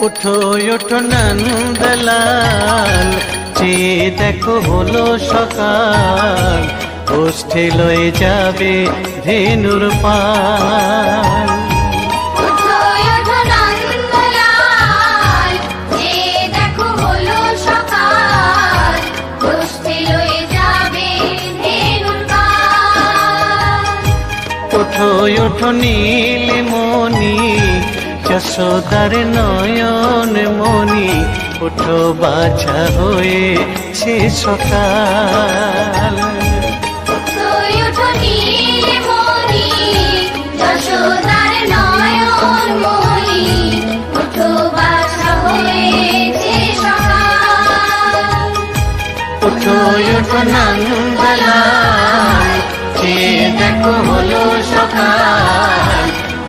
ওঠো ওঠো নন্দলাল, চেয়ে দেখো হলো সকাল, ওষ্ঠে লয়ে যাবে ধেনুর পাল। ওঠো ওঠো নীলমণি, যশোদার নয়ন মণি, ওঠো বাছা হয়েছে সকাল। ওঠো ওঠো নন্দলাল, চেয়ে দেখো